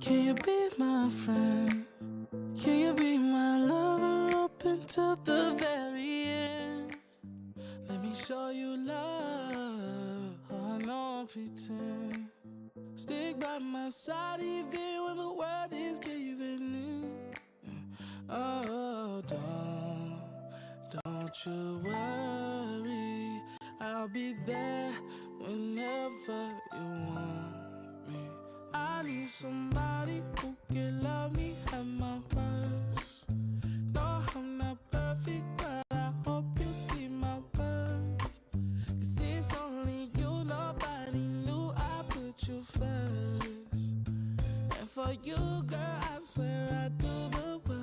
Can you be my friend? Can you be my lover up until the very end? Let me show you love. Oh, no pretend. Stick by my side even when the world is giving in. Oh, don't you worry. I'll be there whenever you want me. I need somebody who can love me at my worst. No, I'm not perfect, but I hope you see my worth. 'Cause it's only you, nobody knew I put you first. And for you, girl, I swear I do the worst.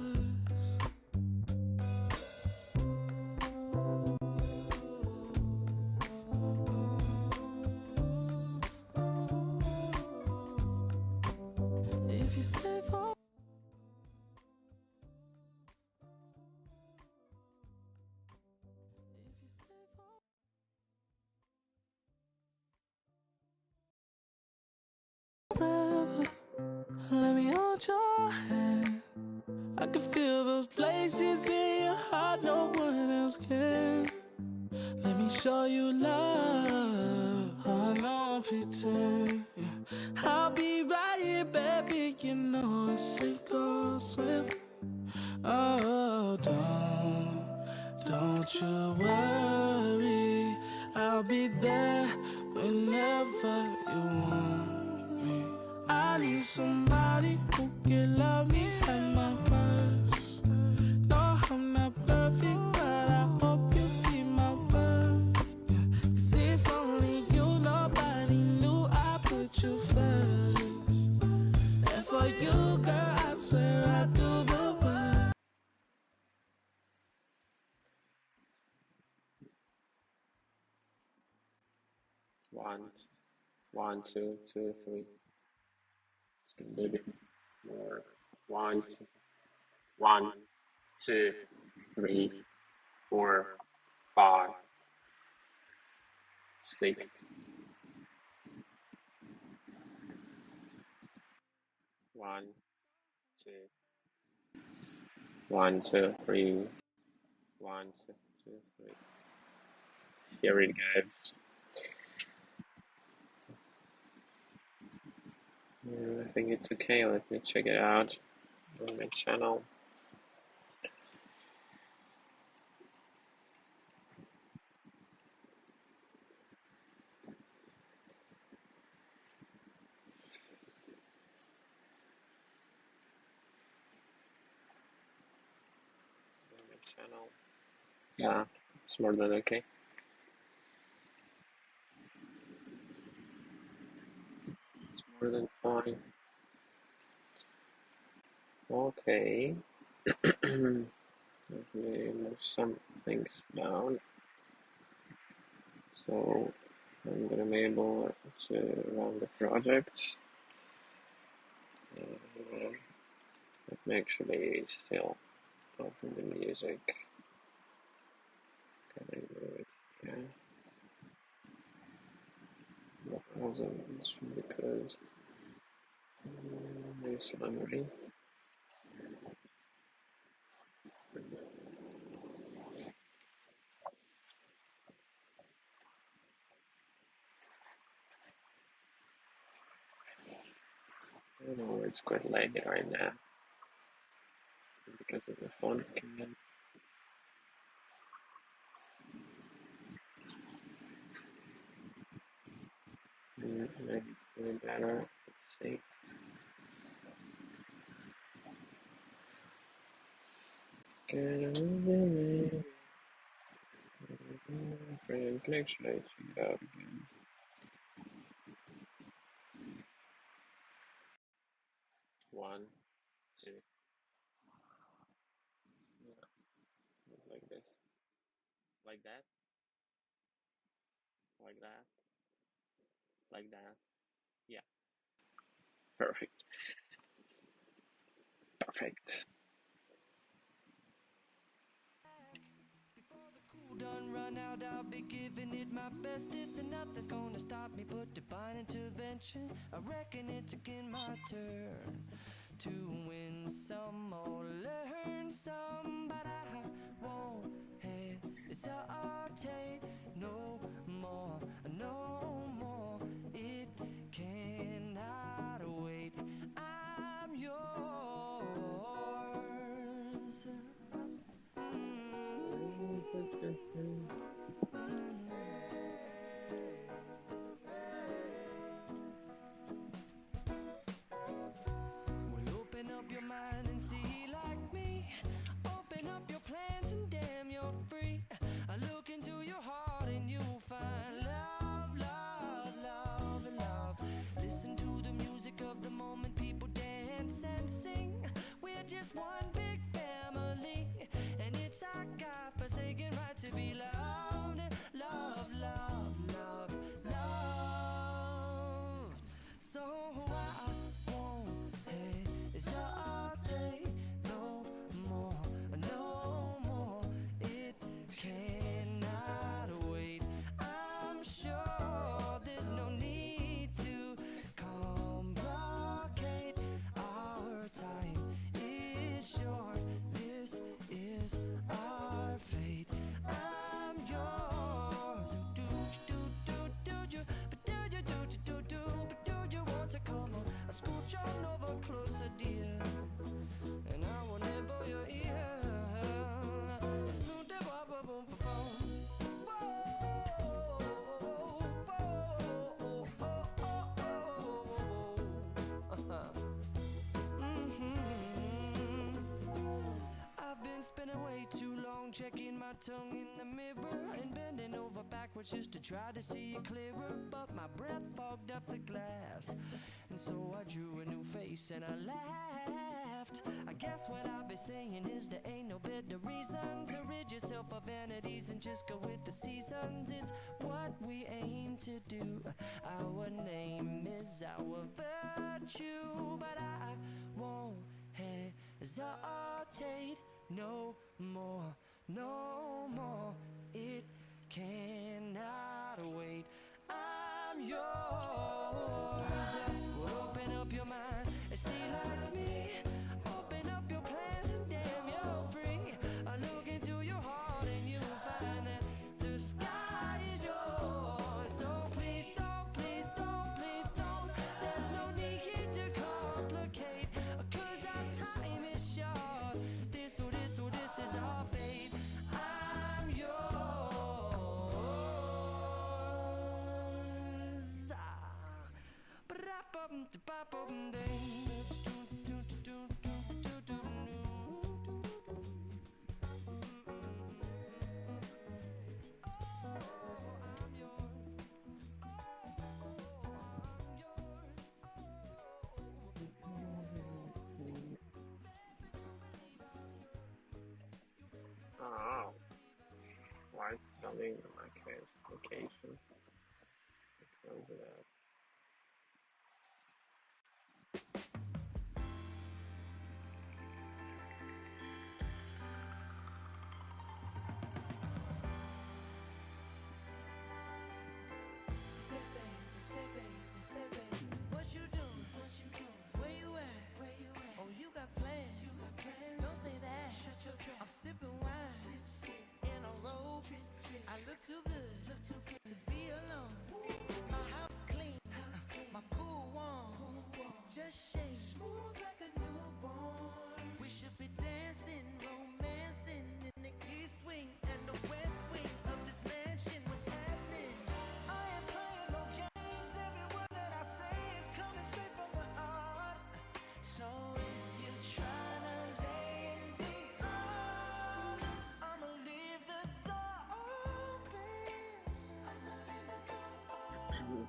If you stay for forever, let me hold your hand. I can feel those places in your heart no one else can. Let me show you love. Oh, no pretend. Yeah. I'll be right here, baby. You know it's sink or swim. Oh, don't you worry. I'll be there whenever you want me. I need somebody who can love me at my worst. No, I'm not perfect, but I hope you see my worth. Yeah. 'Cause it's only you, nobody knew I put you first. And for you, girl, I swear I do the worst. One, two, two, three. It's a little bit more. One, two, 3, 4, 5, 6. 1, 2, 1, 2, 3. 1, 2, 2, 3. Here it goes. I think it's okay. Let me check it out on my channel. Yeah, it's more than okay. It's more than fine. Okay. Let me move some things down. So I'm gonna be able to run the project. Let me actually still open the music. Can I do it? Yeah. This should be closed. Nice memory. I know it's quite laggy right now because of the phone command. Maybe it's really better. Let's see. Can actually check it out again. One, two. Yeah, like this. Like that. Like that. Like that. Yeah. Perfect. Perfect. Before the cool done run out, I'll be giving it my bestest, and nothing's gonna stop me but divine intervention. attention. I reckon it's again my turn to win some or learn some, but I won't hesitate no more, no more. It cannot wait. I'm yours. Well, open up your mind and see like me. Open up your plans and damn, you're free. I look into your heart and you'll find love, love, love, and love. Listen to the music of the moment, people dance and sing. We're just one big family, and it's our God-forsaken right to be loved, love, love, love, love. So I won't hesitate no more, no more. It cannot wait. I'm sure there's no need to complicate. Our time is short. This is our fate. I'm yours. Do you? But do you want to come on? I scooch on over closer, dear, and I will nibble your ear. I've been spending way too long checking my tongue in the mirror and bending over backwards just to try to see it clearer, but my breath fogged up the glass, and so I drew a new face and I laughed. I guess what I'll be saying is there ain't no better reason to rid yourself of vanities and just go with the seasons. It's what we aim to do. Our name is our virtue, but I won't hesitate no more, no more. It cannot wait. I'm yours. Open up your mind and see like me. Open up your plans and damn, you're free. I look into your heart and you'll find that the sky is yours. So please don't, please don't, please don't. There's no need here to complicate, 'cause our time is short. This is our fate. I'm yours. Oh, why it's coming in my case location? Close it out. Say baby, what you doing? Where you at? Oh, you got plans. Don't say that. I'm sipping wine in a robe. I look too good to be alone. My house clean, my pool warm. Just shake smooth like a newborn. We should be dancing, romancing in the east wing and the west wing of this mansion. What's happening? I ain't playing no games. Every word that I say is coming straight from the heart. So if you're trying to lay in these arms, I'ma leave the door open. I'ma leave the door open.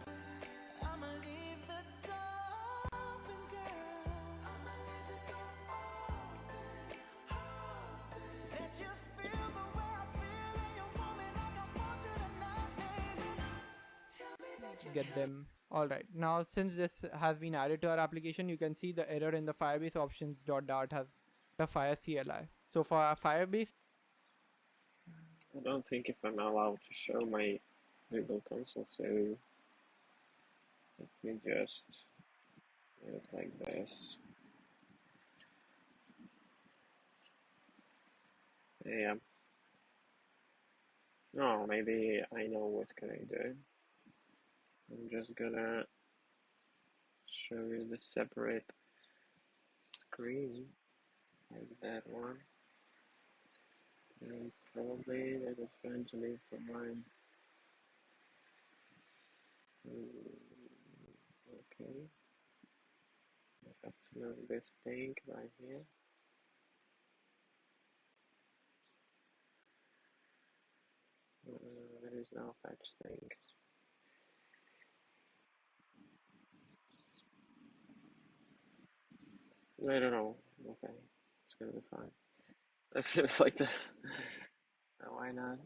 I'ma leave the door open, girl. I'ma leave the door open. Let you feel the way I feel, and you want me like I want you tonight, baby. Tell me that you Get them. Alright, now since this has been added to our application, you can see the error in the Firebase options.dart has the Fire CLI. So for our Firebase, I don't think if I'm allowed to show my Google console, so Let me just do it like this. Yeah. No, maybe I know what can I do. I'm just gonna show you the separate screen like that one. And probably that is going to be for mine. Okay. I have to move this thing right here. There is no such thing. I don't know. Okay, it's gonna be fine. Let's do it like this. Why not?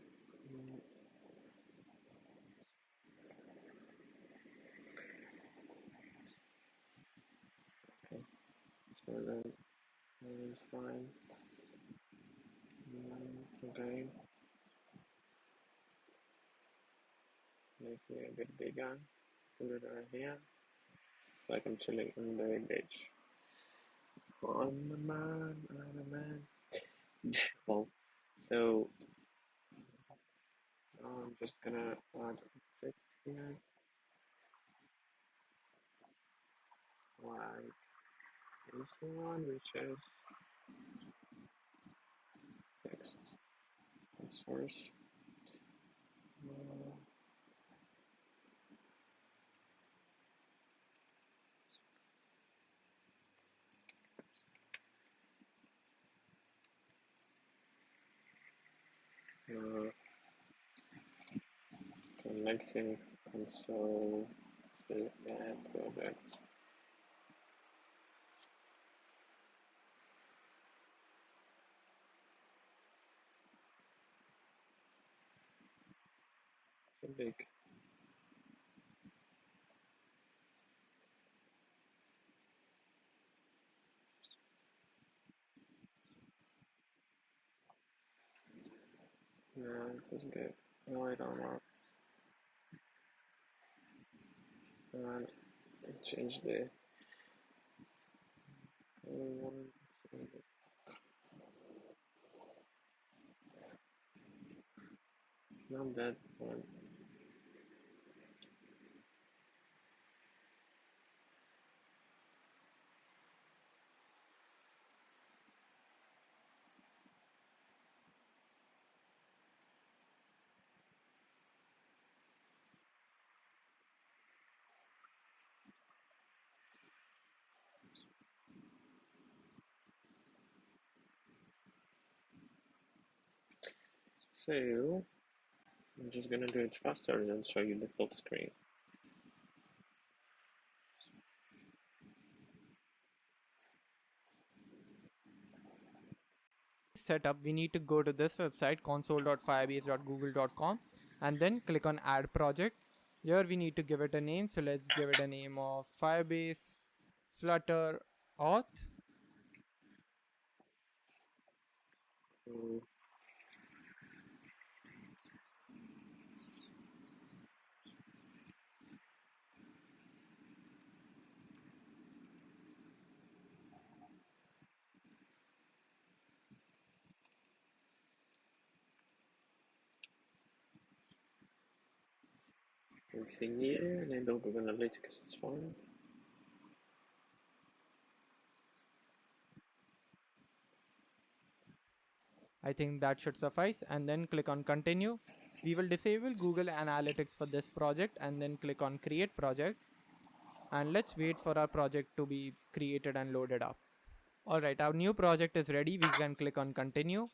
Okay, so that is fine. Okay, make it a bit bigger. Put it right here. It's like I'm chilling on the beach. On the man, on the man. Well, so I'm just gonna add text here, like this one, which is text source. Uh, Connecting console to add project. It's a big. No, this is good. No, I don't know. And change the one. Not that one. So I'm just gonna do it faster and then show you the full screen. Setup, we need to go to this website console.firebase.google.com and then click on add project. Here we need to give it a name, so let's give it a name of Firebase Flutter Auth. Mm, Continue, enable Google Analytics is fine. I think that should suffice, and then click on continue. We will disable Google Analytics for this project and then click on create project, and let's wait for our project to be created and loaded up. Alright, our new project is ready. We can click on continue.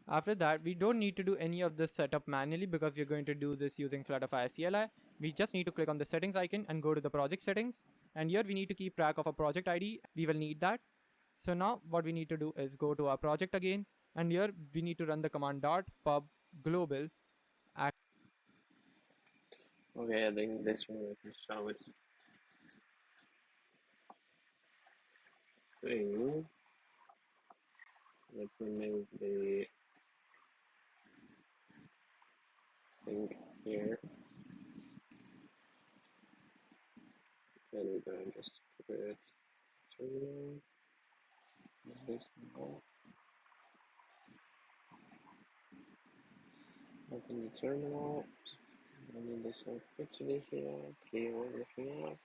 After that, we don't need to do any of this setup manually because we're going to do this using Flutterfire CLI. We just need to click on the settings icon and go to the project settings. And here we need to keep track of a project ID. We will need that. So now what we need to do is go to our project again. And here we need to run the command .pub global. Okay, I think this one we can show it. So let me move the thing here. and we're gonna just create terminal. This now. Open the terminal. I need this electricity here. Clear everything up.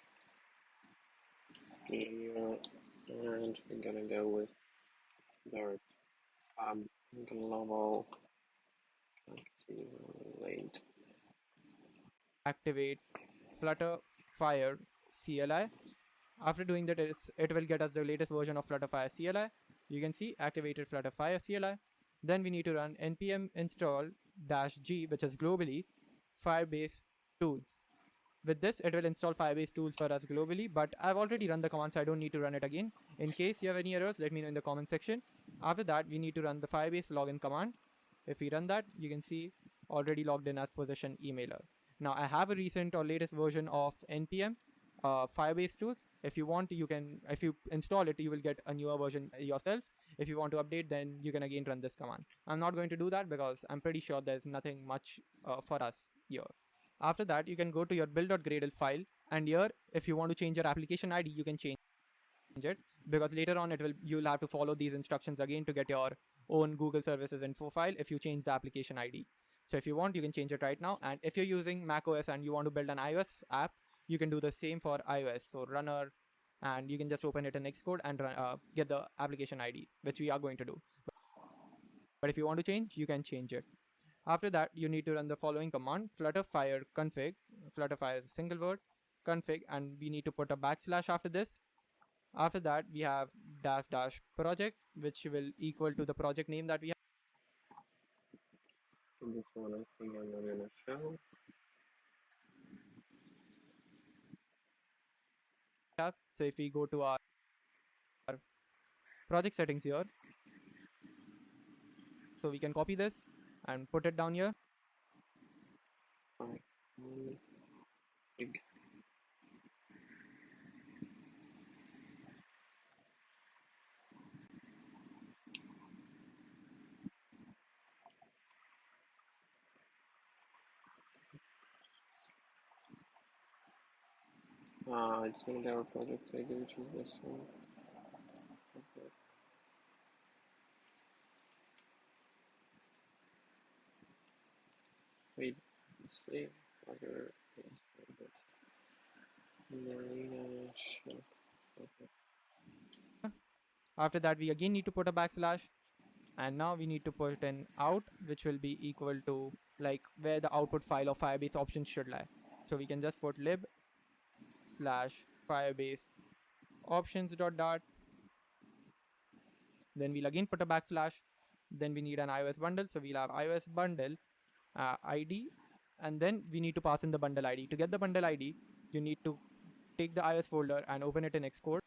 Clear, and we're gonna go with Dart global activate. Activate Flutter Fire CLI. After doing that, it will get us the latest version of Flutterfire CLI. You can see activated Flutterfire CLI. Then we need to run npm install -g, which is globally Firebase tools. With this, it will install Firebase tools for us globally, but I've already run the command, so I don't need to run it again. In case you have any errors, let me know in the comment section. After that, we need to run the Firebase login command. If we run that, you can see already logged in as position emailer. Now I have a recent or latest version of npm Firebase tools. If you want, you can, if you install it, you will get a newer version yourself. If you want to update, then you can again run this command. I'm not going to do that because I'm pretty sure there's nothing much for us here. After that, you can go to your build.gradle file, and here, if you want to change your application ID, you can change it, because later on you'll have to follow these instructions again to get your own Google Services info file if you change the application ID. So if you want, you can change it right now. And if you're using macOS and you want to build an iOS app, you can do the same for iOS. So runner, and you can just open it in Xcode and get the application ID, which we are going to do. But if you want to change, you can change it. After that, you need to run the following command: flutterfire config. Flutterfire is a single word, config, and we need to put a backslash after this. After that, we have --project, which will equal to the project name that we This one I think I'm not gonna show. have. So if we go to our project settings here, so we can copy this and put it down here. Big. It's gonna be our project ID, which is this one. Okay. Wait, let's see. Other Marina shop. Okay. After that, we again need to put a backslash, and now we need to put an out, which will be equal to like where the output file of Firebase options should lie. So we can just put lib/Firebase options.dart. Then we'll again put a backslash. Then we need an iOS bundle, so we'll have iOS bundle ID, and then we need to pass in the bundle ID. To get the bundle ID, you need to take the iOS folder and open it in Xcode.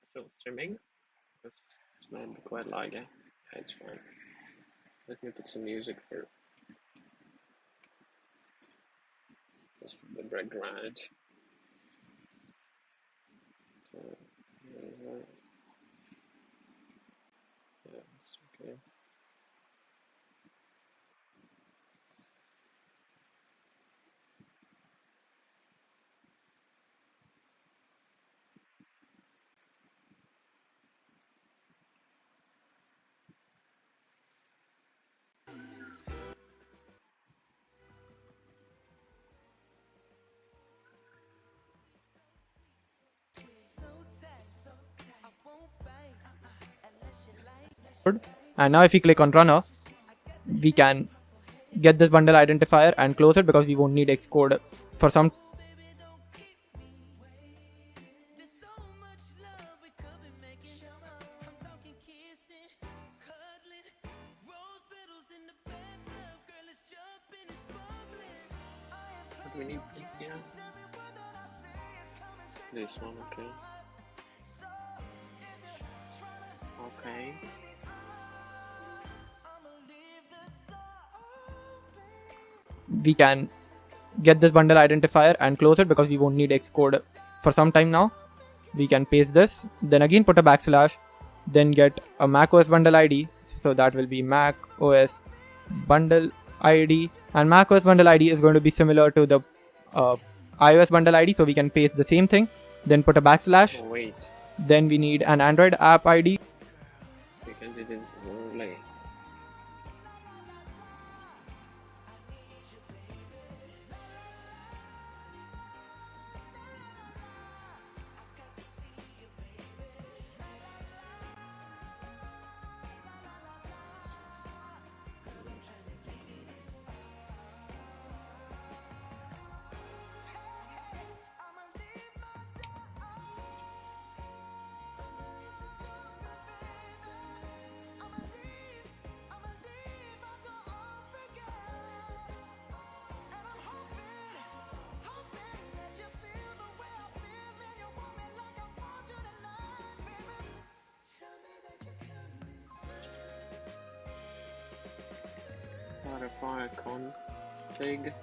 Still streaming? It's might be quite laggy. Yeah, it's fine. Let me put some music for just the background. Yes, okay. And now if we click on runner, we can get this bundle identifier and close it because we won't need Xcode for some. What do we need? Yeah. This one, okay. Okay. we can get this bundle identifier and close it because we won't need Xcode for some time now. We can paste this, then again put a backslash, then get a macOS bundle ID. So that will be macOS bundle ID, and macOS bundle ID is going to be similar to the iOS bundle ID, so we can paste the same thing, then put a backslash. Oh, wait. Then we need an Android app ID. Because it is overlay. Modify config.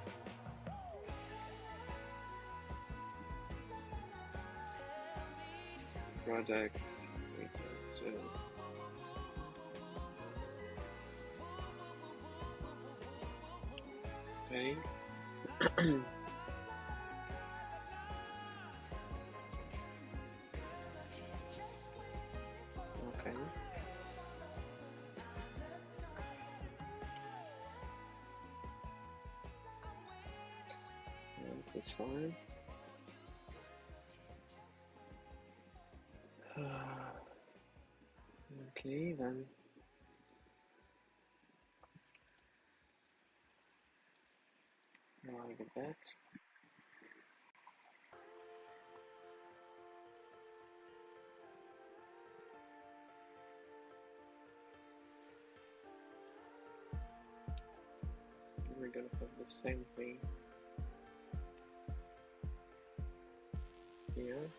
Project. Okay. Okay. That's fine. Okay, then. Now I get that. We're gonna put the same thing here.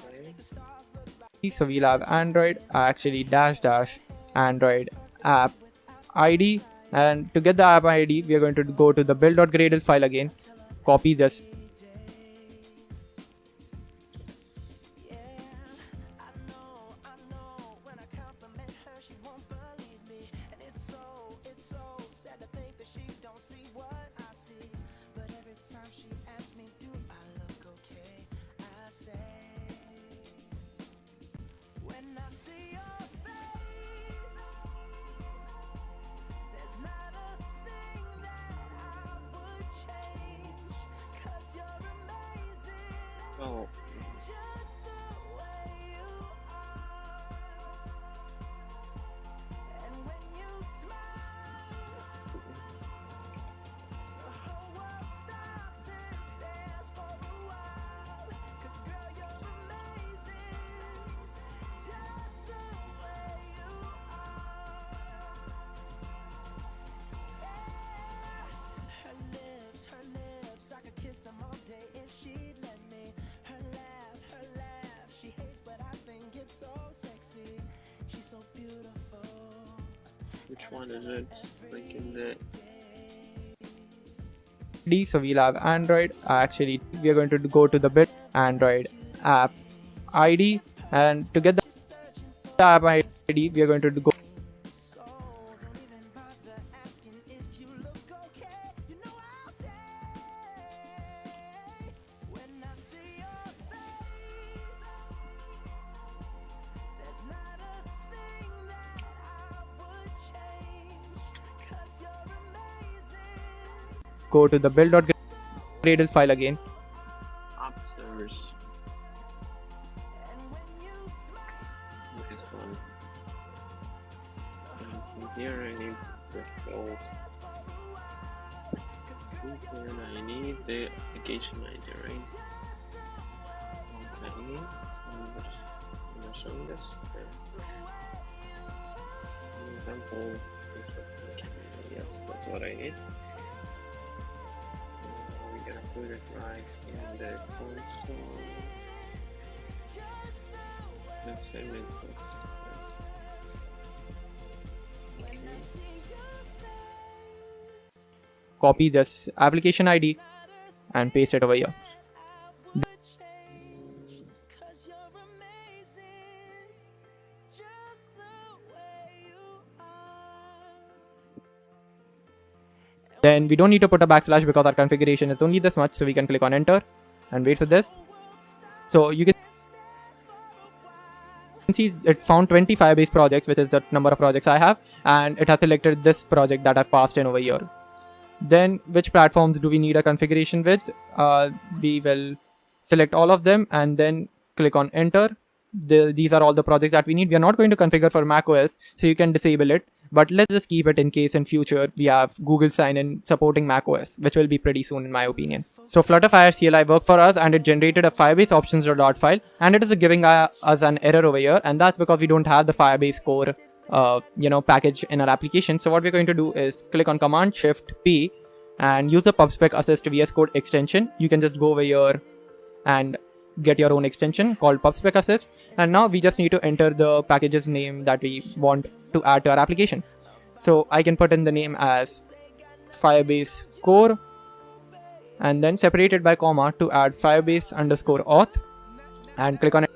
Okay. So we'll have Android actually dash Android app ID, and to get the app ID we are going to go to the build.gradle file again, copy this. Oh. Which one is it? Like in the So we'll have Android actually we are going to go to the build Android app ID, and to get the app ID we are going to go to the build.gradle file again. upstairs. This one. And here I need the gold. And I need the application ID, right? Okay. I'm showing this. Okay. Example. Yes, that's what I need. We're gonna put it right in the console. Let's say input. Okay. copy this application ID and paste it over here. Then we don't need to put a backslash because our configuration is only this much, so we can click on enter and wait for this. So you can see it found 20 Firebase projects, which is the number of projects I have, and it has selected this project that I've passed in over here. Then which platforms do we need a configuration with? We will select all of them and then click on enter. These are all the projects that we need. We are not going to configure for macOS, so you can disable it, but let's just keep it in case in future we have Google sign-in supporting macOS, which will be pretty soon in my opinion. So Flutterfire CLI worked for us and it generated a Firebase options.dot file, and it is giving us an error over here, and that's because we don't have the Firebase core package in our application. So what we're going to do is click on Command Shift P and use the PubSpec Assist VS Code extension. You can just go over here and get your own extension called PubSpec Assist, and now we just need to enter the package's name that we want to add to our application. So I can put in the name as Firebase Core and then separate it by comma to add Firebase underscore auth and click on it.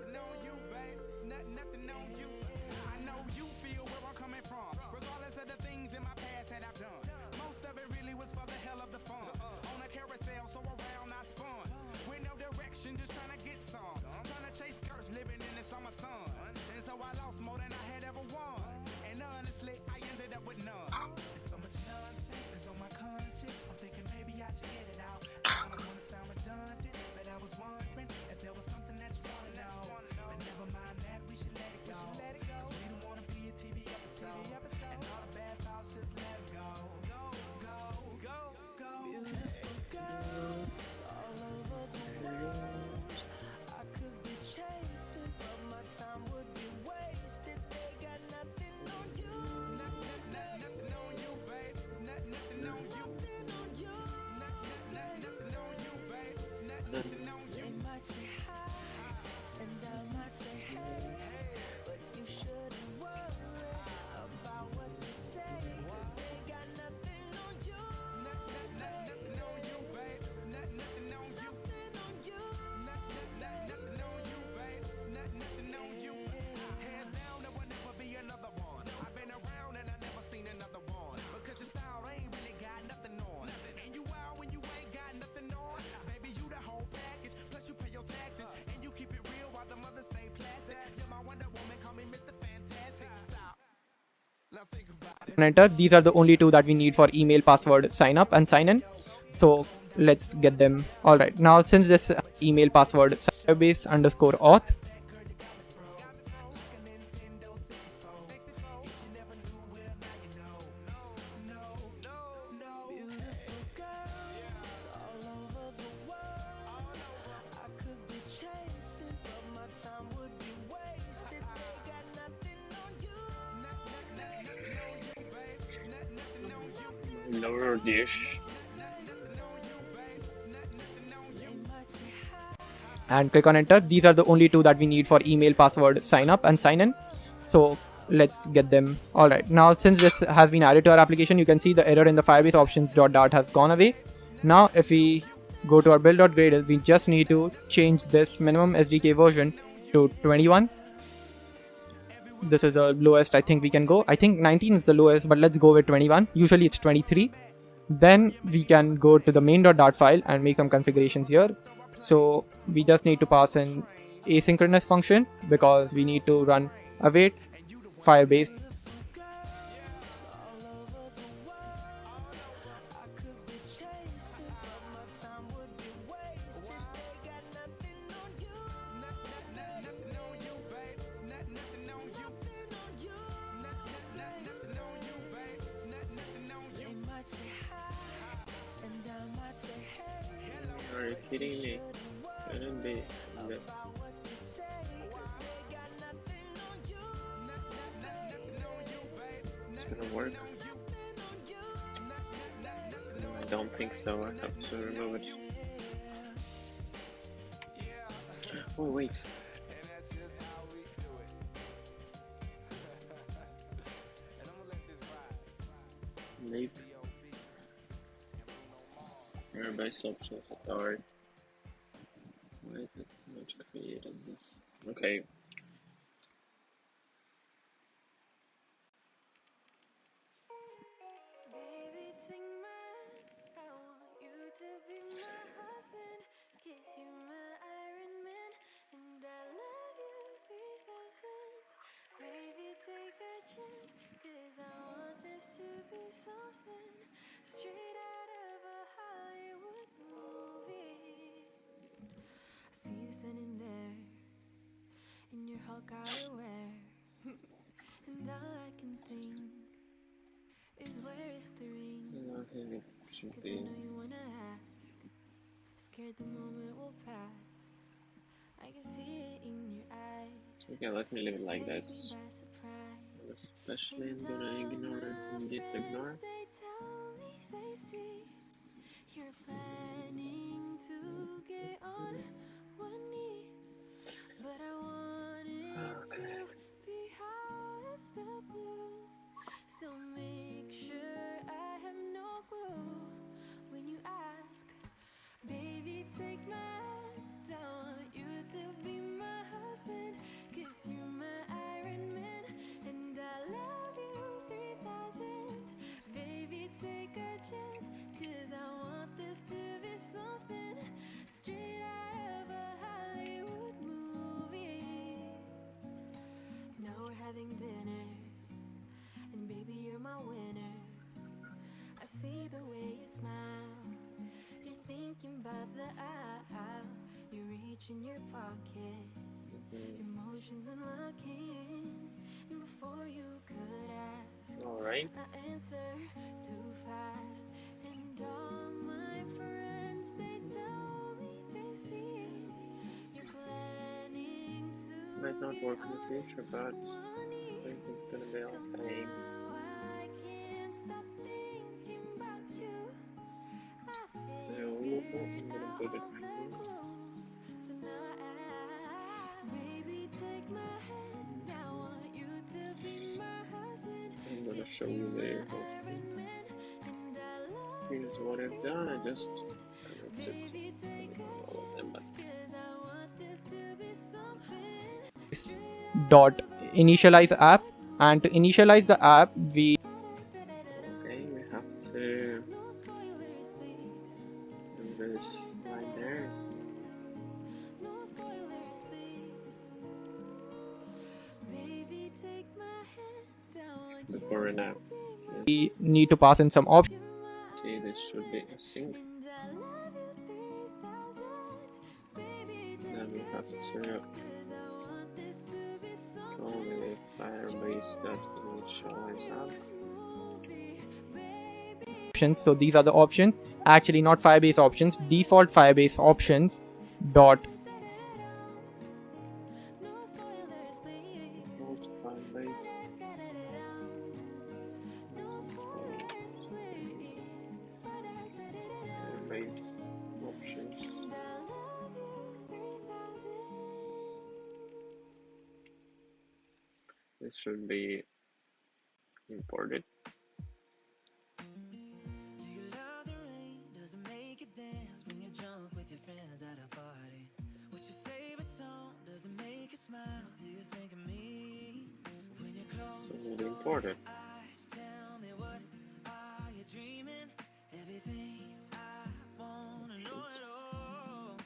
Enter. These are the only two that we need for email, password, sign up and sign in. So let's get them. Alright, now since this email, password, Firebase underscore auth, lower dish, and click on enter. These are the only two that we need for email, password, sign up and sign in. So let's get them. Alright, now since this has been added to our application, you can see the error in the Firebase options.dart has gone away. Now if we go to our build.gradle, we just need to change this minimum SDK version to 21. This is the lowest I think we can go. I think 19 is the lowest, but let's go with 21. Usually it's 23. Then we can go to the main.dart file and make some configurations here. So we just need to pass in asynchronous function because we need to run await Firebase. are you kidding me? Shouldn't be. It's gonna work. I don't think so. I have to remove it. Oh wait. Leave. Firebase options start. Why is it not created this? Okay. Baby, take my hand. I want you to be my husband. 'Cause you're my Iron Man. And I love you 3000. Baby, take a chance. 'Cause I want this to be something straight out of a Hollywood movie. I see you standing there in your Hulk outerwear. And all I can think is where is the ring? I think it should 'Cause I be. know you wanna ask. Scared the moment will pass. I can see it in your eyes. Okay, let me leave it Just like take me this. by surprise. Especially I'm And gonna all ignore it my and git friends, ignore. they tell me they see you're planning to get on one knee. But I want it Okay. to be out of the blue. So make sure I have no clue when you ask. Baby, take my hand. I want you to be my husband. 'Cause you're my Iron Man. And I love you 3000. Baby, take a chance. 'Cause I want this to be something straight out of a Hollywood movie. Now we're having dinner. And baby, you're my winner. I see the way you smile. You're thinking about the aisle. You reach in your pocket. Emotions unlocking. And before you could ask, Alright. I answer too fast. And all my friends, they tell me they see you're planning to Might not work in the get future, but on one I think knee. it's gonna be So okay. now I can't stop thinking about you. I So figured I'm gonna out put it all right the here. clues. So now I ask, baby, take my hand. I want you to be my husband. I'm gonna 'Cause show you you're my the whole thing. Iron Man. And I love Here's you what I've done. I just 3000. connected Baby, take a all of them, chance. but 'Cause I want this to be something straight Dot out of a initialize app, Hollywood and to initialize the app we okay, we have to No spoilers, please. do this right there. No spoilers, please. Baby, take my hand. I want you Before an to app. be my need to pass in some options. Okay, this should be a sync. and I love you 3000. Baby, Then we take a have to chance. 'Cause I want this to be go something with Firebase.initialize app. movie. Baby, Options. So these are the options. Actually, not Firebase options. Default Firebase options. Dot no spoilers, please. Default Firebase. No spoilers, please. Firebase options. And I love you 3000. This should be imported. Do you love the rain? Does it make you dance when you're drunk with your friends at a party? What's your favorite song? Does it make you smile? Do you think of me when you close So we'll import it. eyes? Tell me, what are you dreaming? Everything I wanna know it all.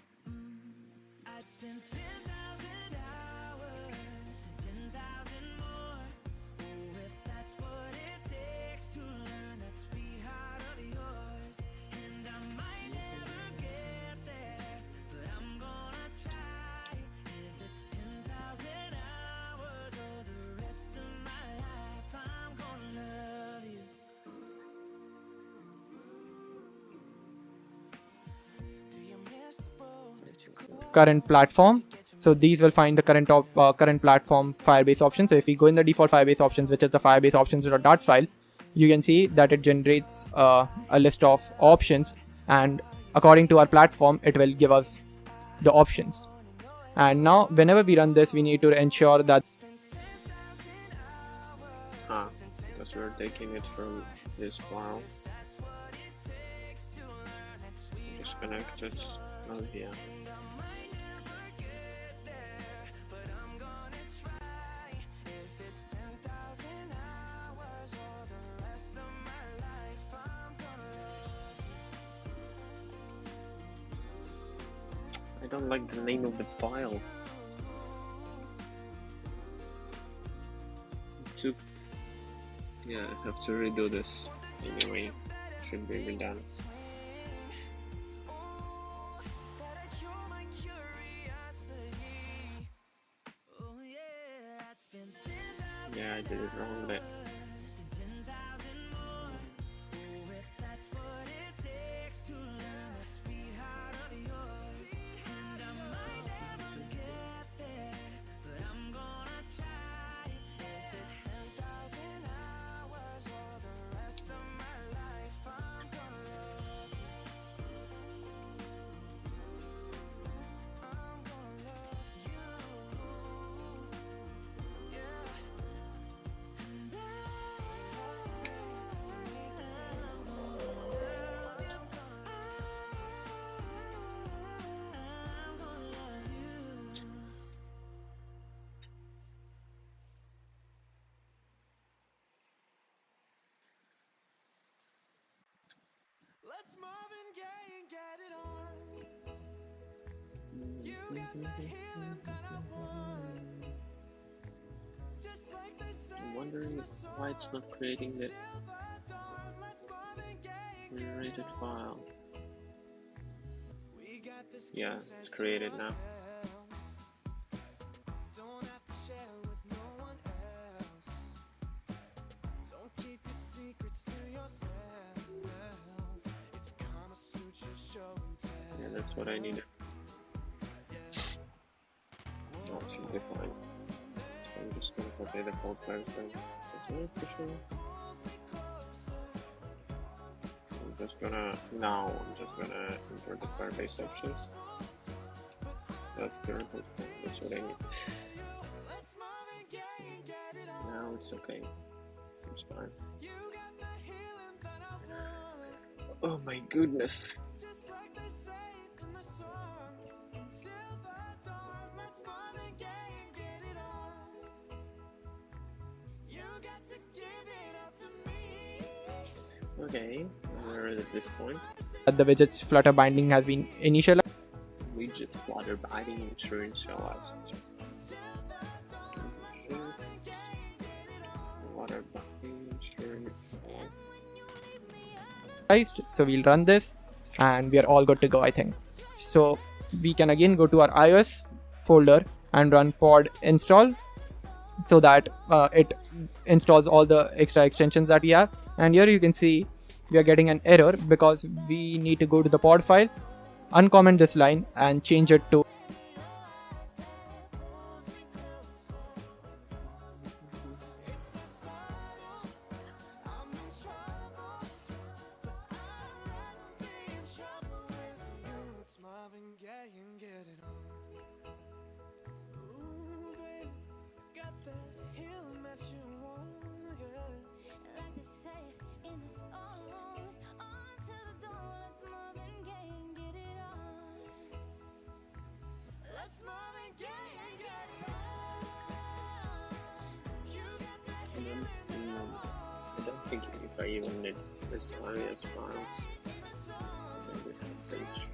I'd spend 10,000 hours and 10,000 more. Oh, if that's what it takes to learn that sweet heart of yours. And I might never get there, but I'm gonna try. If it's 10,000 hours or the rest of my life, I'm gonna love you. Do you miss the road that you could current platform. So these will find the current platform Firebase options. So if we go in the default Firebase options, which is the Firebase options.dart file, you can see that it generates a list of options, and according to our platform, it will give us the options. And now, whenever we run this, we need to ensure that Because we're taking it from this file. connected. Oh yeah. I don't like the name of the file. Yeah, I have to redo this. Anyway, should be done. Yeah, I did it wrong there. Let's Marvin Gaye and get it on. You got the healing that I want. Just like they say. I'm wondering why it's not creating the generated file. Yeah, it's created now. Don't have to share with no one else. Don't keep your secrets to yourself. It's Kama Sutra show and tell. Yeah, that's what I needed. That should be fine. So I'm just gonna copy the code file from official. I'm just gonna import the Firebase options. That's current code file. That's what I need. Now it's okay. It's fine. Oh my goodness. Okay, we're at this point. The widget's Flutter binding has been initialized. Widget Flutter binding insurance initialized. Flutter binding insurance. So we'll run this and we are all good to go, I think. So we can again go to our iOS folder and run pod install so that it installs all the extra extensions that we have. And here you can see we are getting an error because we need to go to the pod file, uncomment this line and change it to I don't think if I even need this alias files, then we have page.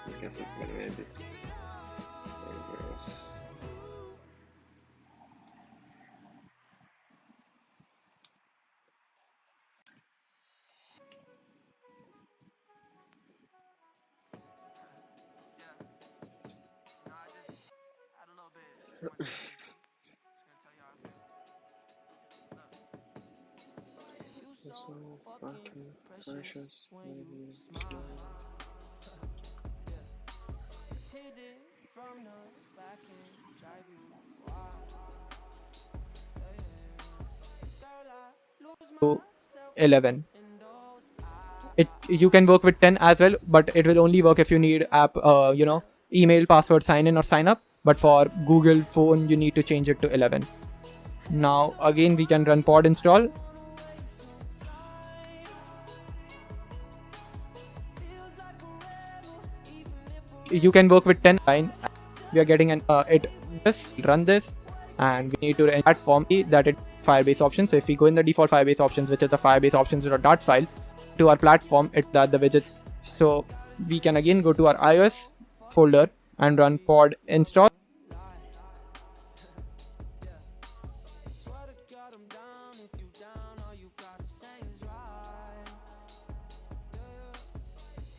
I guess it's gonna end it. Dangerous. You're so fucking precious when you smile. from the back and drive you wild. Yeah, yeah. Girl, I lose to myself 11. in those You can work with 10 as well, but it will only work if you need app, email, password, sign in or sign up. But for Google phone, you need to change it to 11. Now again, we can run pod install. You can work with 10 line. We are getting an just run this, and we need to enter platform that it Firebase options. So if we go in the default Firebase options, which is the Firebase options.dart file, to our platform, it's that the widget. So we can again go to our iOS folder and run pod install. swear to God I'm down. If you down, all you gotta say is right.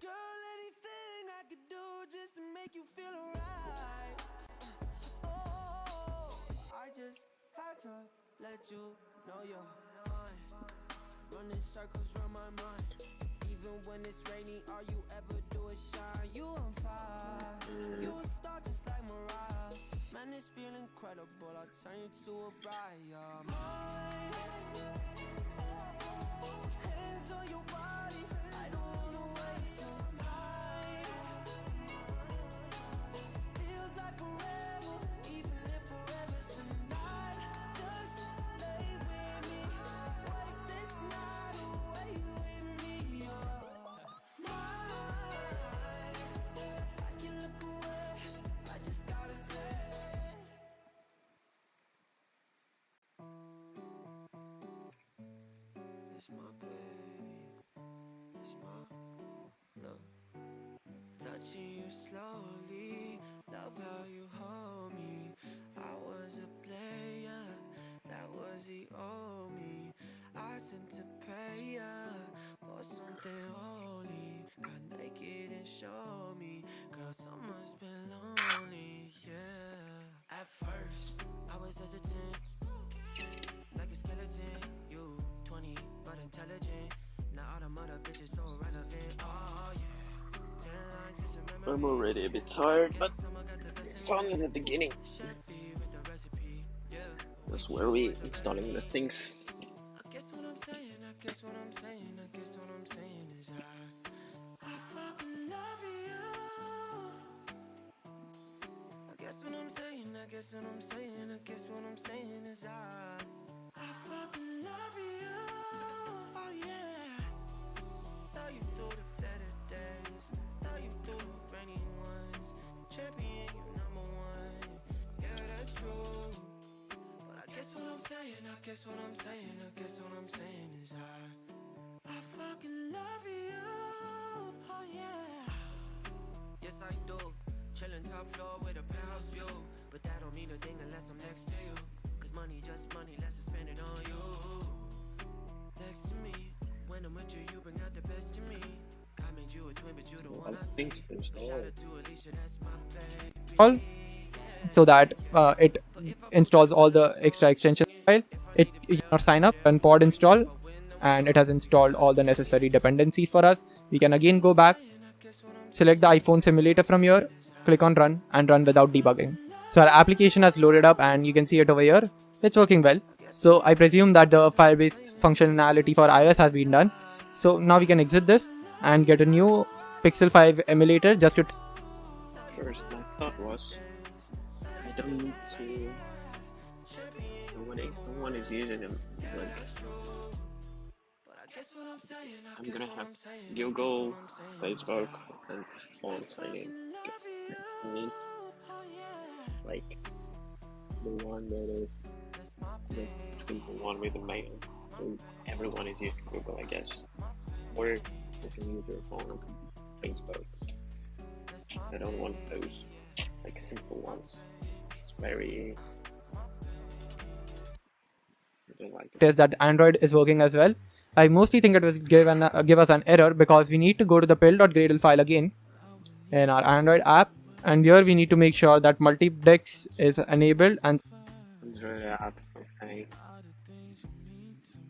Girl, anything I could do just to make you feel alright. Oh, I just had to let you know you're fine. Running circles around my mind. Even when it's rainy, all you ever do is shine. You on fire. You a star just like Mariah. Man, this feel incredible. I'll turn you to a bride. You're mine. Hands on your body. I don't wanna waste no time. Feels like forever, even if forever's tonight. Just lay with me. Waste this night away with me. You're mine. I can look away. I just gotta say. It's my baby. It's my love. Touching you slowly, love how you hold me. I was a player, that was the old me. I sent to pay ya for something holy. Got naked and showed me, girl, summer's been lonely, yeah. At first, I was hesitant, like a skeleton. You 20, but intelligent. Now all them other bitches so relevant, oh yeah. I'm already a bit tired, but it's fun in the beginning. That's where we installing the things. I guess what I'm saying is I fucking love you. I guess what I'm saying is I fucking love you. Oh yeah. Love you through the better days. Love you through the rainy ones. Champion, you number one. Yeah, that's true. But I guess what I'm saying is I fucking love you. Oh yeah. Yes I do. Chillin' top floor with a penthouse view. But that don't mean a thing unless I'm next to you. Cause money just money, let's spend it on you. Next to me. When I'm with you, you bring out the best in me. God made you a twin, but you the one I see. Things to install. Shout out to Alicia, that's my baby. All so that it installs all the extra extension file. You sign up, run pod install, and it has installed all the necessary dependencies for us. We can again go back, select the iPhone simulator from here, click on run, and run without debugging. So our application has loaded up, and you can see it over here. It's working well. So I presume that the Firebase functionality for iOS has been done. So now we can exit this and get a new Pixel 5 emulator just to. First, my thought was, I don't need to. No one is using them. Like, I'm gonna have Google, Facebook, and phone signing. I need like the one that is just a simple one with a mail. So everyone is using Google, I guess. Or you can use your phone on Facebook. I don't want those like simple ones. It's very. I don't like it. Test that Android is working as well. I mostly think it will give us an error because we need to go to the pill.gradle file again in our Android app, and here we need to make sure that multi-dex is enabled and Android app, okay.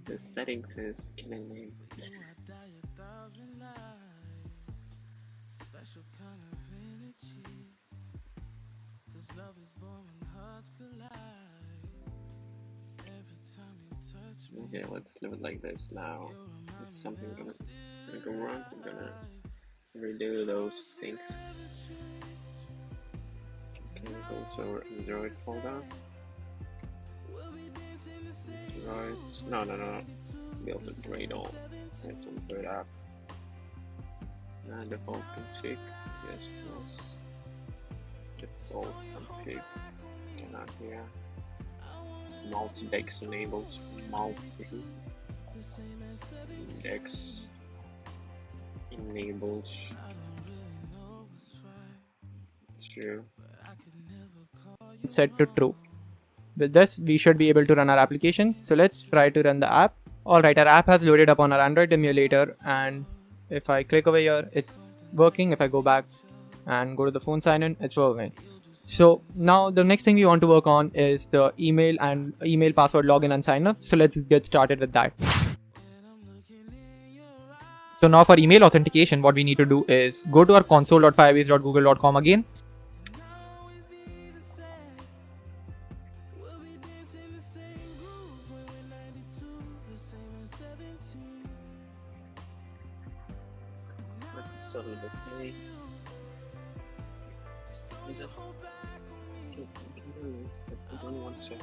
The settings is killing me. Okay, let's leave it like this now. If something gonna go wrong, I'm gonna redo those things. Okay, go to our Android folder. Android, no. Build a Gradle. Let's open it up. And default config, yes, plus default config. Not here. Multi-dex enabled. Multi-dex enabled. True. Set to true. With this, we should be able to run our application. So let's try to run the app. Alright, our app has loaded up on our Android emulator, and if I click over here, it's working. If I go back and go to the phone sign in, it's working. So now the next thing we want to work on is the email and email password login and sign up. So let's get started with that. So now for email authentication, what we need to do is go to our console.firebase.google.com again. Let's start with the pay. Just I don't want to.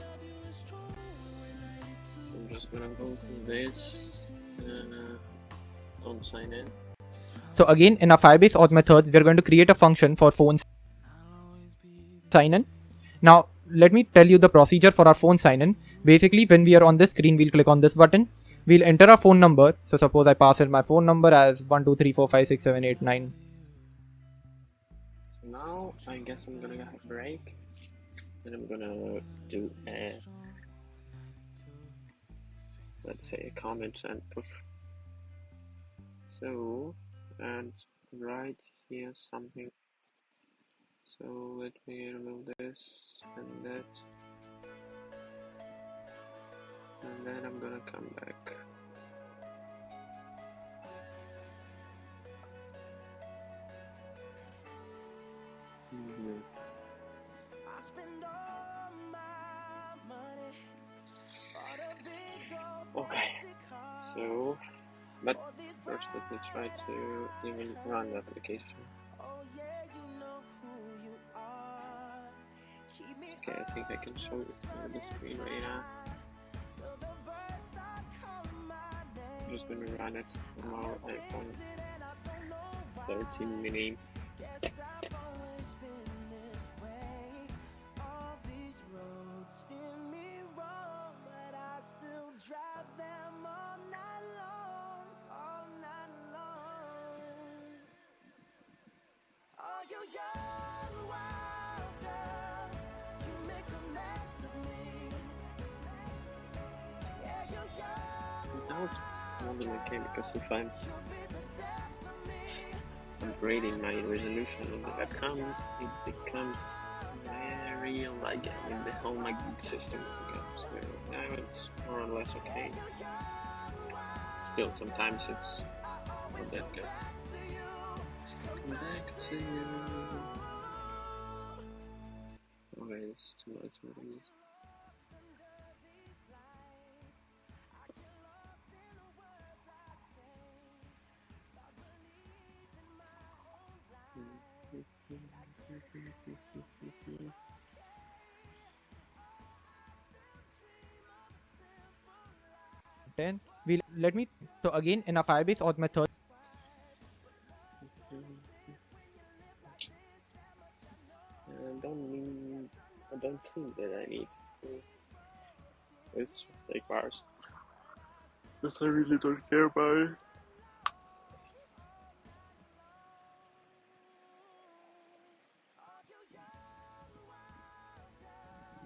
I'm just gonna go to this. Don't sign in. So again, in our Firebase auth methods, we're going to create a function for phone sign in. Now, let me tell you the procedure for our phone sign in. Basically, when we are on this screen, we'll click on this button. We'll enter our phone number. So suppose I pass in my phone number as 1234567889. So now I guess I'm gonna have a break. And I'm gonna do a, let's say, a comment and push. So, and right here something. So let me remove this and that. And then I'm gonna come back. Okay, so, but first let me try to even run the application. Okay, I think I can show it on the screen right now. I'm just gonna run it on our iPhone 13 mini. Okay, because if I'm upgrading my resolution on the webcam, it becomes very laggy. I mean, the whole magnetic system becomes very. Now it's more or less okay. Still, sometimes it's not that good. Come back to you. Okay, it's too much. Then we'll so again in our Firebase auth method. I don't think that I need to. It's just like bars. Because I really don't care about it.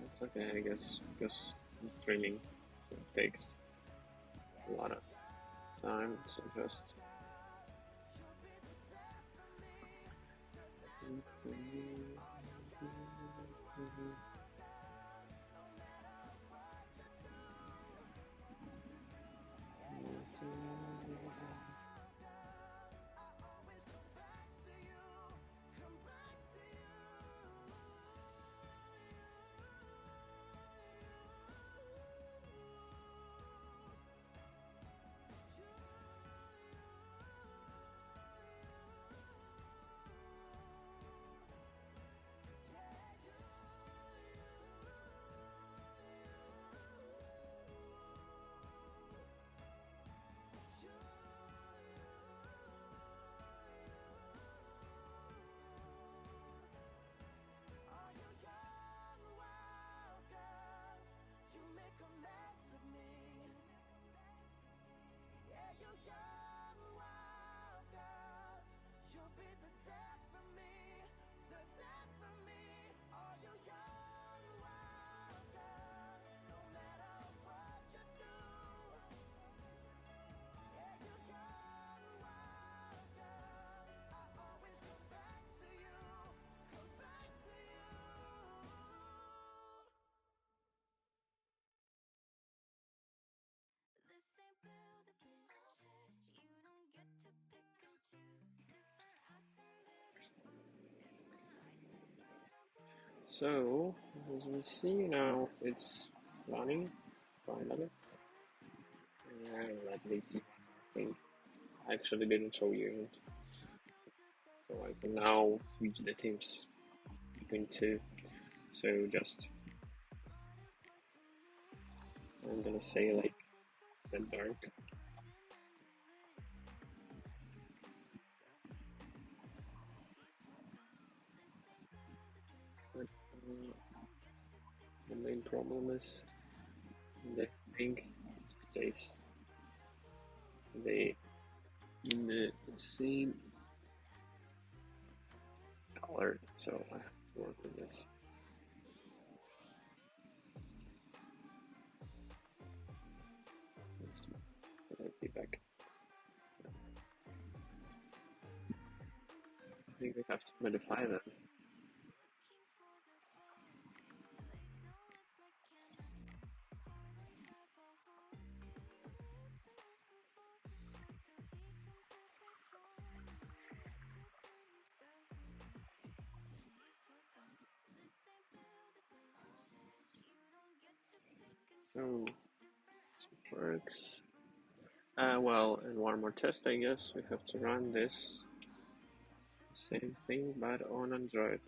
It's okay, I guess, because streaming takes a lot of time, so just So, as we see now, it's running finally. And let me see. I actually didn't show you it. So I can now switch the teams between two. So just I'm gonna say like set dark. But the main problem is the thing stays in the same color, so I have to work with this. Let's be back. I think we have to modify that. So it works. Well, and one more test, I guess. We have to run this same thing, but on Android.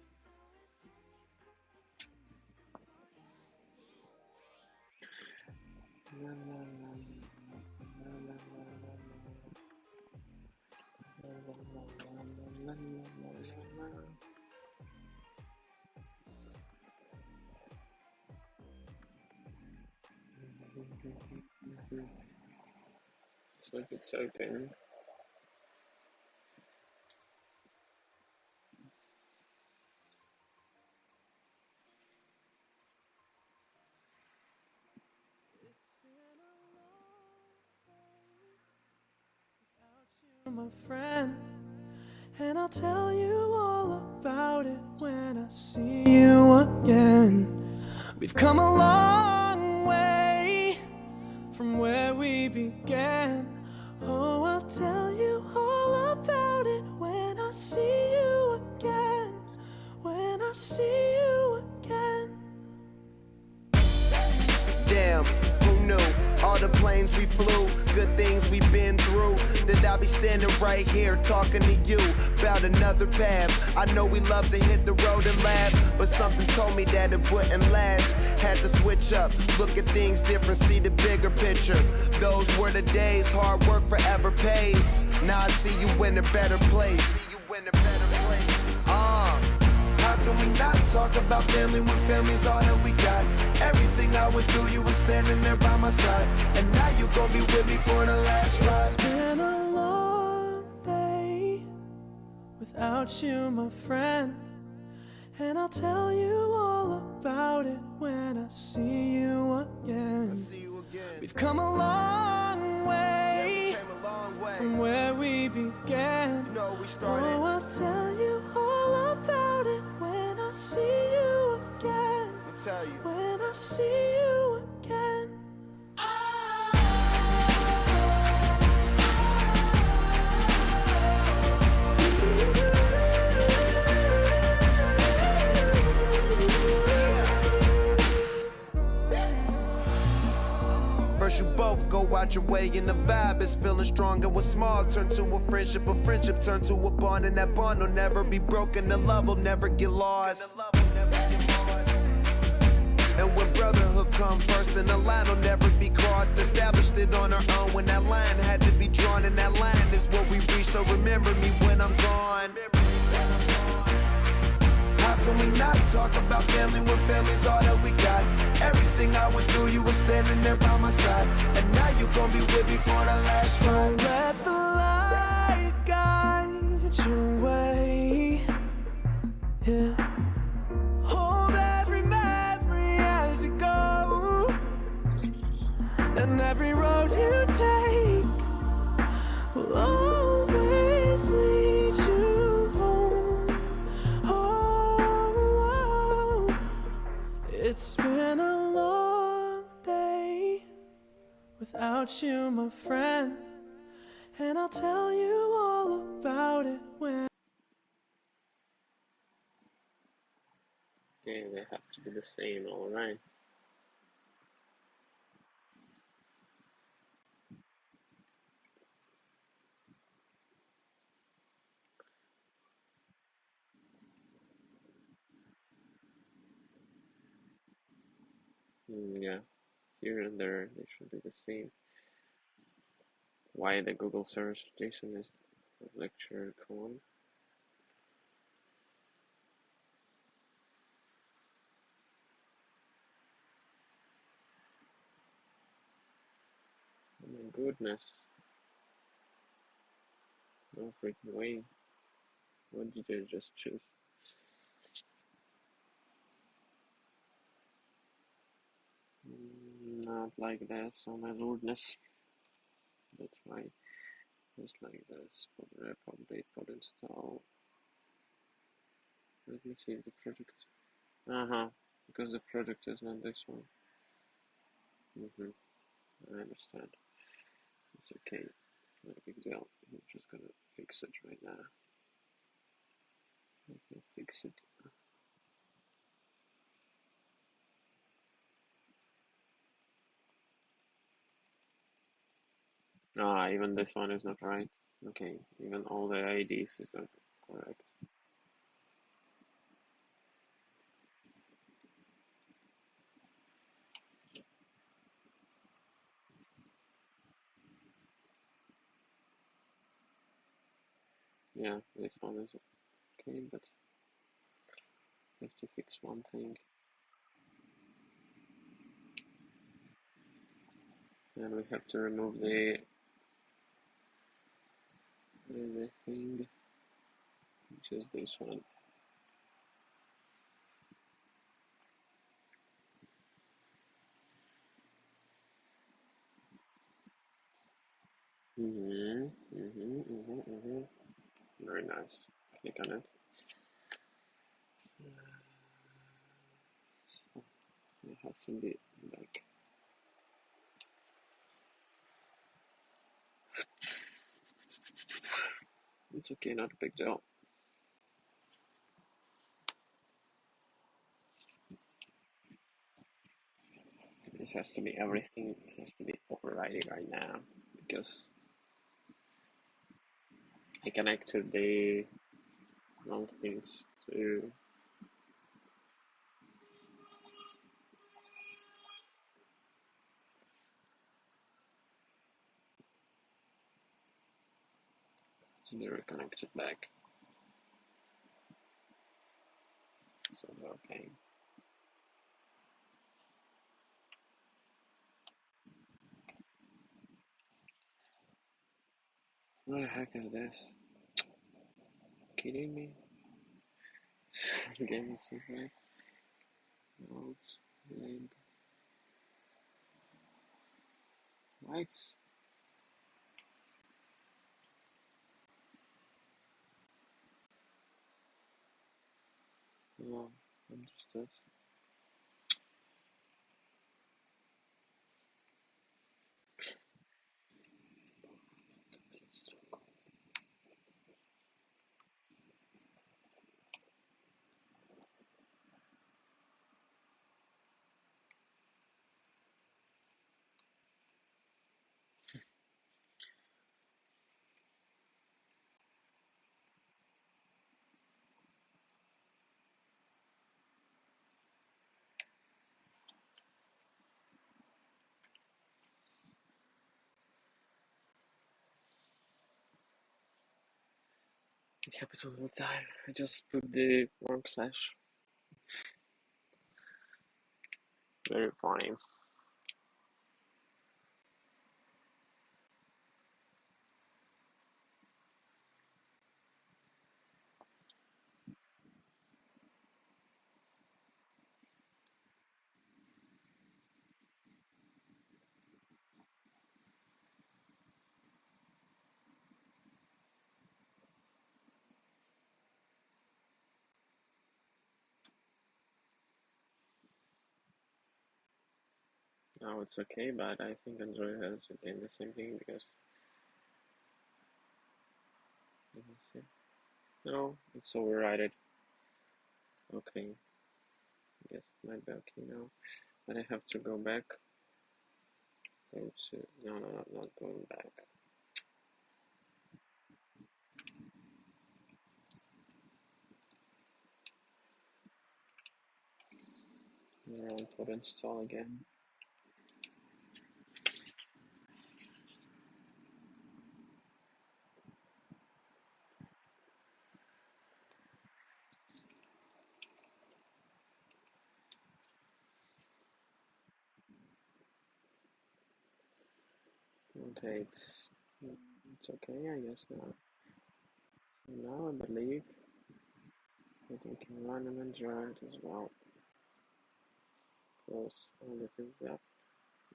So if it's open, My friend, and I'll tell you all about it when I see you again. We've come a long way from where we began. Oh, I'll tell you all about it when I see you again. When I see you again. Damn, who knew? All the planes we flew, good things we've been through. That I'll be standing right here talking to you about another path. I know we love to hit the road and laugh, but something told me that it wouldn't last. Had to switch up, look at things different, see the bigger picture. Those were the days, hard work forever pays. Now I see you in a better place. How can we not talk about family when family's all that we got? Everything I went through, you were standing there by my side. And now you gon' be with me for the last ride. It's been a long day without you, my friend. And I'll tell you all about it when I see you again. We've come a long way from where we began. Oh, I'll tell you all about it when I see you again. When I see you again. First you both go out your way and the vibe is feeling strong. And what's small turn to a friendship turn to a bond. And that bond will never be broken, the love will never get lost. And when brotherhood come first, then the line will never be crossed. Established it on our own when that line had to be drawn. And that line is what we reach, so remember me when I'm gone. How can we not talk about family when family's all that we got? Everything I went through, you were standing there by my side. And now you gon' be with me for the last ride. Let the light guide your way. Yeah. Hold every memory as you go. And every road you take will always lead you home. Oh, it's been a long day without you, my friend. And I'll tell you all about it when Okay, they have to be the same, alright. Yeah, here and there they should be the same. Why the Google search JSON is lecture colon? Oh my goodness. No freaking way. What did you just choose? Not like this, oh my lordness. That's why. Just like this. Pod rep, update, pod install. Let me see if the project. Because the project is not this one. I understand. It's okay. Not a big deal. I'm just gonna fix it right now. Let me fix it. Even this one is not right. Okay, even all the IDs is not correct. Yeah, this one is okay, but I have to fix one thing. And we have to remove the thing, which is this one. Very nice. Click on it. So it has to be like. It's okay, not a big deal. This has to be everything has to be overriding right now because I connected the wrong things to be reconnected back. So okay. What the heck is this? Kidding me? Game is so great. Notes, link, lights. Oh, understood. It happens all the time. I just put the wrong slash. Very funny. Now it's okay, but I think Android has again the same thing because let me see. No, it's overridden. Okay. guess it might be okay now. But I have to go back. Go to no, not going back. Run for install again. Okay, it's okay, I guess now. So now I believe that we can run an Android as well. Close all the things up.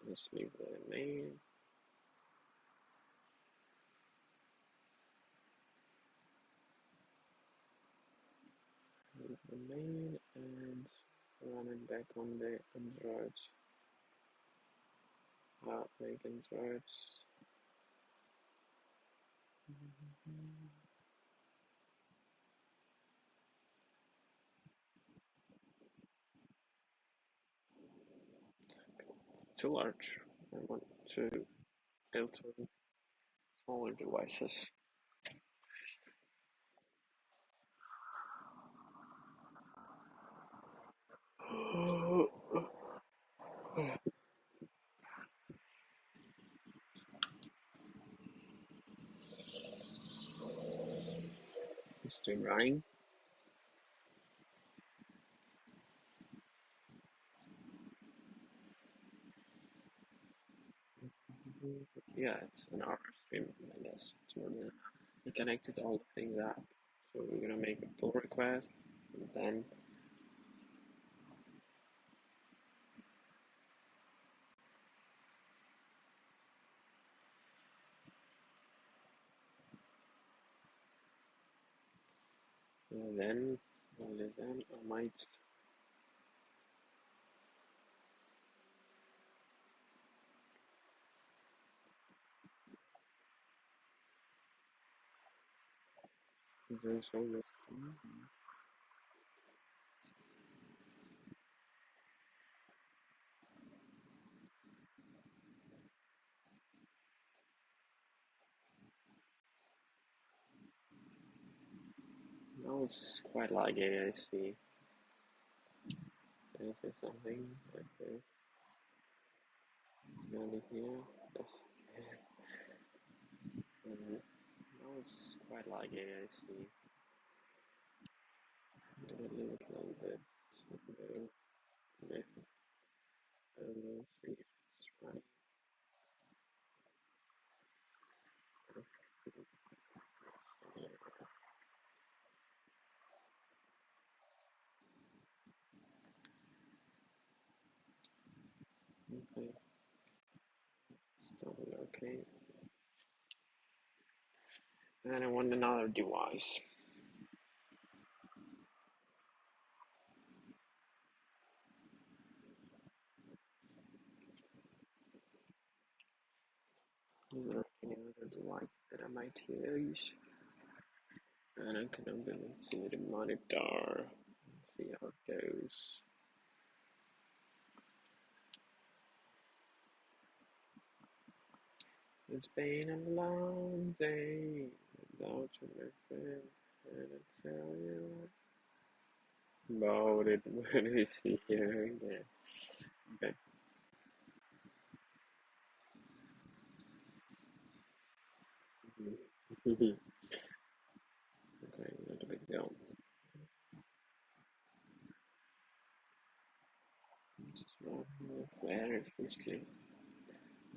Just leave the main. Leave the main and run it back on the Android. Make Android. It's too large. I want to build smaller devices. It's still running. Yeah, it's an hour stream, I guess. It's more than enough. We connected all the things up. So we're gonna make a pull request, and then only then I might. There's always now it's quite laggy. I see. Can I say something like this? It's gonna be here. Yes, yes. Now it's quite laggy. I see. I'm gonna leave it like this. We'll see if it's running. Okay, it's totally okay. And I want another device. Is there any other device that I might use? And I can open and see the monitor and see how it goes. It's been a long day without you, my friend. And I tell you about it when we see you again. Okay. Okay, not a big deal. Just run very quickly.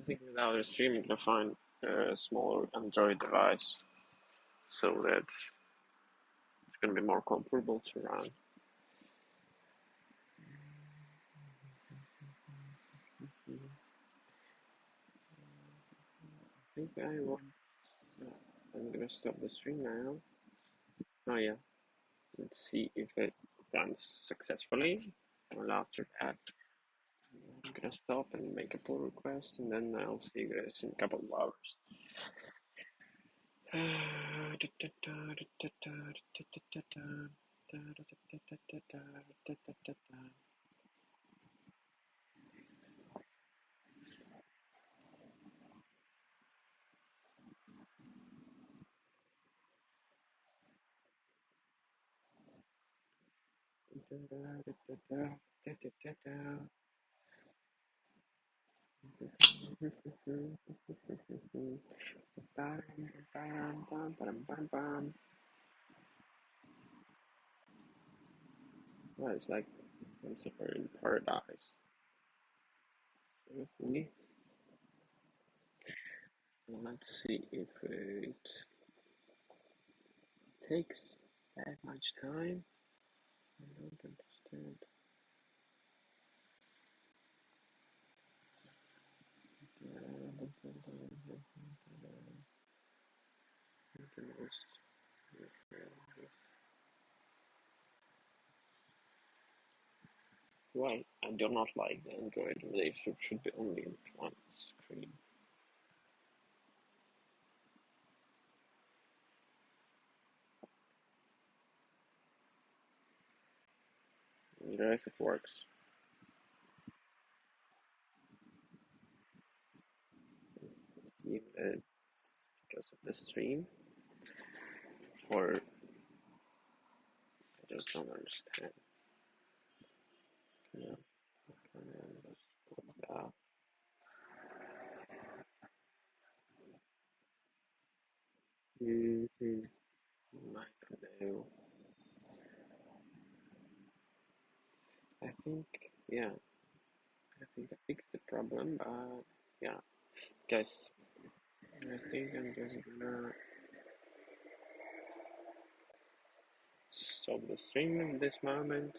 I think without a stream, you can find a smaller Android device so that it's going to be more comfortable to run. I think I want. I'm gonna stop the stream now. Oh yeah, let's see if it runs successfully. Well, after that, I'm gonna stop and make a pull request, and then I'll see you guys in a couple of hours. Well, it's like I'm somewhere in paradise. Seriously? Let's see if it takes that much time. I don't understand. Well, I do not like the Android relationship should be only in one screen. Guys, it works. See it's because of the stream, or I just don't understand. Yeah. Uh, mm-hmm. I don't know. I think, yeah, I think I fixed the problem, but yeah, guys, I think I'm just gonna stop the stream at this moment.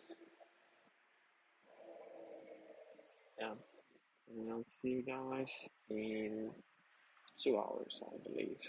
Yeah, and I'll see you guys in 2 hours, I believe.